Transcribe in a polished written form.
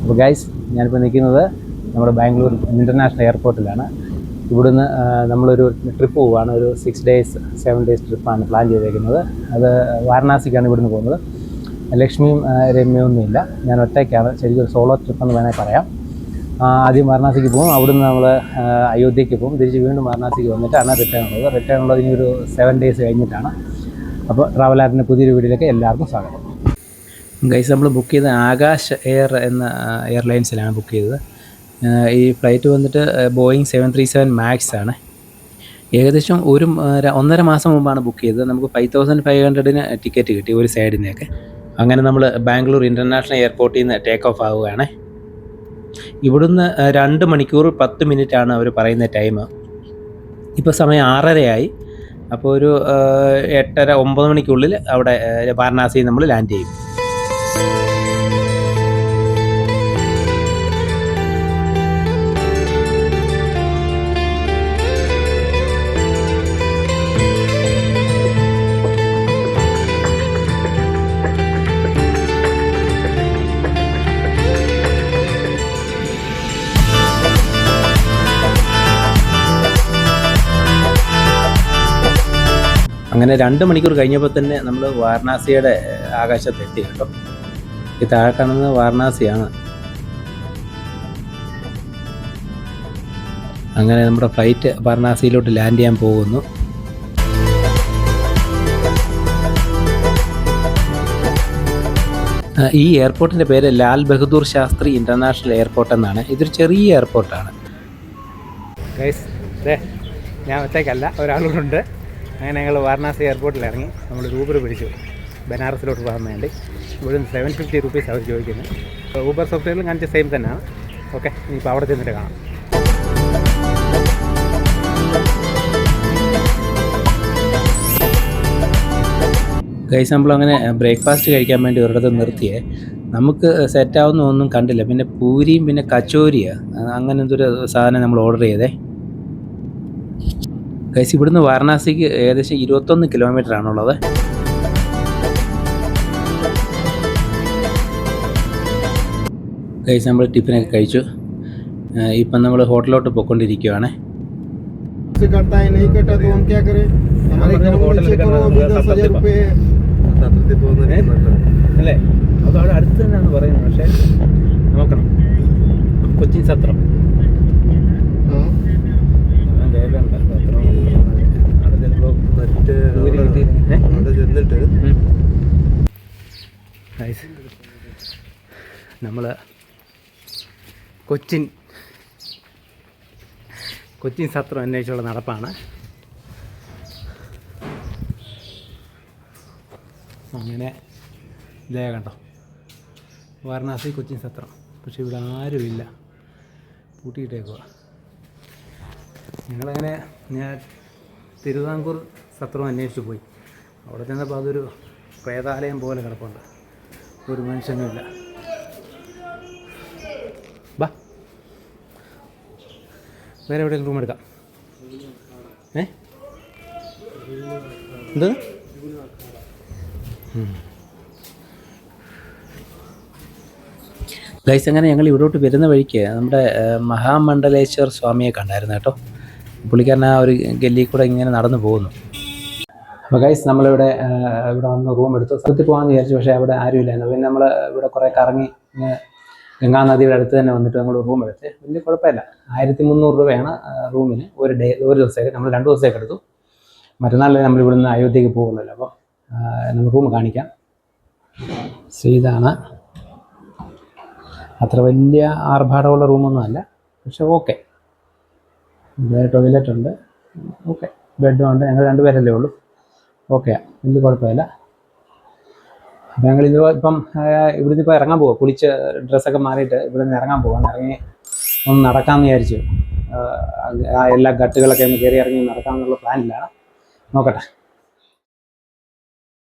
അപ്പോൾ ഗൈസ്, ഞാനിപ്പോൾ നിൽക്കുന്നത് നമ്മുടെ ബാംഗ്ലൂർ ഇൻ്റർനാഷണൽ എയർപോർട്ടിലാണ്. ഇവിടുന്ന് നമ്മളൊരു ട്രിപ്പ് പോവുകയാണ്. ഒരു 6 days 7 days ട്രിപ്പാണ് പ്ലാൻ ചെയ്തേക്കുന്നത്. അത് വാരണാസിക്കാണ് ഇവിടുന്ന് പോകുന്നത്. ലക്ഷ്മിയും രമ്യൊന്നുമില്ല, ഞാൻ ഒറ്റയ്ക്കാണ്. ശരിക്കും ഒരു സോളോ ട്രിപ്പെന്ന് വേണമെങ്കിൽ പറയാം. ആദ്യം വാരണാസിക്ക് പോകും, അവിടുന്ന് നമ്മൾ അയോധ്യയ്ക്ക് പോകും, തിരിച്ച് വീണ്ടും വാരണാസിക്ക് വന്നിട്ടാണ് റിട്ടേൺ ഉള്ളത്. റിട്ടേൺ ഉള്ളത് ഇനി ഒരു 7 days കഴിഞ്ഞിട്ടാണ്. അപ്പോൾ ട്രാവലാറിൻ്റെ പുതിയൊരു വീഡിയോയിലേക്ക് എല്ലാവർക്കും സ്വാഗതം. ഗൈസ്, നമ്മൾ ബുക്ക് ചെയ്ത ആകാശ് എയർ എന്ന എയർലൈൻസിലാണ് ബുക്ക് ചെയ്തത്. ഈ ഫ്ലൈറ്റ് വന്നിട്ട് ബോയിങ് 737 MAX ആണ്. ഏകദേശം 1.5 മാസം മുമ്പാണ് ബുക്ക് ചെയ്തത്. നമുക്ക് 5500-ന് ടിക്കറ്റ് കിട്ടി ഒരു സൈഡിൻ്റെയൊക്കെ. അങ്ങനെ നമ്മൾ ബാംഗ്ലൂർ ഇൻ്റർനാഷണൽ എയർപോർട്ടിൽ നിന്ന് ടേക്ക് ഓഫ് ആവുകയാണ്. ഇവിടുന്ന് 2 മണിക്കൂർ 10 മിനിറ്റാണ് അവർ പറയുന്ന ടൈം. ഇപ്പോൾ സമയം 6:30 അപ്പോൾ ഒരു 8:30-9 മണിക്കുള്ളിൽ അവിടെ വാരണാസിയിൽ നമ്മൾ ലാൻഡ് ചെയ്യും. അങ്ങനെ 2 മണിക്കൂർ കഴിഞ്ഞപ്പോൾ തന്നെ നമ്മൾ വാരണാസിയുടെ ആകാശത്തെത്തി കേട്ടോ. ഈ താഴെ കാണുന്നത് വാരണാസിയാണ്. അങ്ങനെ നമ്മുടെ ഫ്ലൈറ്റ് വാരണാസിയിലോട്ട് ലാൻഡ് ചെയ്യാൻ പോകുന്നു. ഈ എയർപോർട്ടിൻ്റെ പേര് ലാൽ ബഹദൂർ ശാസ്ത്രി ഇൻ്റർനാഷണൽ എയർപോർട്ട് എന്നാണ്. ഇതൊരു ചെറിയ എയർപോർട്ടാണ്. ഗൈസ്, ഞാൻ ഒറ്റയ്ക്കല്ല, ഒരാളോടുണ്ട്. അങ്ങനെ ഞങ്ങൾ വാരണാസി എയർപോർട്ടിൽ ഇറങ്ങി. നമ്മൾ ഊബർ പിടിച്ചു ബനാറസിലോട്ട് പോകാൻ വേണ്ടി. ഇവിടുന്ന് 750 rupees അവർ ചോദിക്കുന്നത്. ഊബർ സോഫ്റ്റ്വെയറിൽ കാണിച്ച സെയിം തന്നെയാണ്. ഓക്കെ, ഇനിയിപ്പോൾ അവിടെ ചെന്നിട്ട് കാണാം. ഗൈസ്, നമ്മളങ്ങനെ ബ്രേക്ക്ഫാസ്റ്റ് കഴിക്കാൻ വേണ്ടി ഒരിടത്ത് നിർത്തിയേ. നമുക്ക് സെറ്റാവുന്ന ഒന്നും കണ്ടില്ല. പിന്നെ പൂരിയും പിന്നെ കച്ചോരിയാണ്, അങ്ങനെ എന്തൊരു സാധനം നമ്മൾ ഓർഡർ ചെയ്തേ. ഗൈസ്, ഇവിടുന്ന് വാരണാസിക്ക് ഏകദേശം 21 കിലോമീറ്റർ ആണുള്ളത്. ഗൈസ്, നമ്മൾ ടിഫിനൊക്കെ കഴിച്ചു. ഇപ്പം നമ്മൾ ഹോട്ടലിലോട്ട് പോയിക്കൊണ്ടിരിക്കുകയാണ്. അല്ലേ, അത് അവിടെ അടുത്ത് തന്നെയാണ് പറയുന്നത്. പക്ഷേ നോക്കണം. കൊച്ചിൻ സത്രം നമ്മൾ കൊച്ചിൻ സത്രം അന്വേഷിച്ചുള്ള നടപ്പാണ്. അങ്ങനെ ഇതേ കണ്ടോ, വാരണാസി കൊച്ചിൻ സത്രം. പക്ഷെ ഇവിടെ ആരുമില്ല, പൂട്ടിയിട്ടേക്കുക. ഞങ്ങളങ്ങനെ ഞാൻ തിരുവിതാംകൂർ സത്രം അന്വേഷിച്ച് പോയി. അവിടെ ചെന്നപ്പോൾ അതൊരു പ്രേതാലയം പോലെ കിടപ്പുണ്ട്, ഒരു മനുഷ്യനുമില്ല. ബാ, വേറെ എവിടെയെങ്കിലും റൂം എടുക്കാം. എന്ത് ഗൈസ്, അങ്ങനെ ഞങ്ങൾ ഇവിടോട്ട് വരുന്ന വഴിക്ക് നമ്മുടെ മഹാമണ്ഡലേശ്വർ സ്വാമിയെ കണ്ടായിരുന്നു കേട്ടോ. പുള്ളിക്കാരൻ ആ ഒരു ഗല്ലിയിൽ കൂടെ ഇങ്ങനെ നടന്നു പോകുന്നു. അപ്പോൾ ഗൈസ്, നമ്മളിവിടെ വന്ന് റൂം എടുത്തു. സ്ഥലത്തിൽ പോകാമെന്ന് വിചാരിച്ചു, പക്ഷേ അവിടെ ആരുമില്ലായിരുന്നു. പിന്നെ നമ്മൾ ഇവിടെ കുറേ കറങ്ങി ഗംഗാനദിയുടെ അടുത്ത് തന്നെ വന്നിട്ട് നമ്മൾ റൂം എടുത്ത്. വലിയ കുഴപ്പമില്ല. 1300 രൂപയാണ് റൂമിന് ഒരു ദിവസത്തേക്ക്. നമ്മൾ 2 ദിവസത്തേക്ക് എടുത്തു. മറ്റന്നാൾ നമ്മൾ ഇവിടുന്ന് അയോധ്യയ്ക്ക് പോകുന്നില്ല. അപ്പോൾ നമ്മൾ റൂം കാണിക്കാം. ഇതാണ്. അത്ര വലിയ ആർഭാടമുള്ള റൂമൊന്നും അല്ല, പക്ഷെ ഓക്കെ. ടോയ്ലറ്റ് ഉണ്ട്, ഓക്കെ. ബെഡും ഉണ്ട്. ഞങ്ങൾ 2 പേരല്ലേ ഉള്ളൂ, ഓക്കെ, വലിയ കുഴപ്പമില്ല. അപ്പോൾ ഞങ്ങൾ ഇപ്പം ഇവിടുന്ന് ഇപ്പോൾ ഇറങ്ങാൻ പോവുക. കുളിച്ച് ഡ്രസ്സൊക്കെ മാറിയിട്ട് ഇവിടുന്ന് ഇറങ്ങാൻ പോവാണ്. ഇറങ്ങി ഒന്ന് നടക്കാമെന്ന് വിചാരിച്ചു. എല്ലാ ഘട്ടുകളൊക്കെ ഒന്ന് കയറി ഇറങ്ങി നടക്കാമെന്നുള്ള പ്ലാനിലാണ്. നോക്കട്ടെ.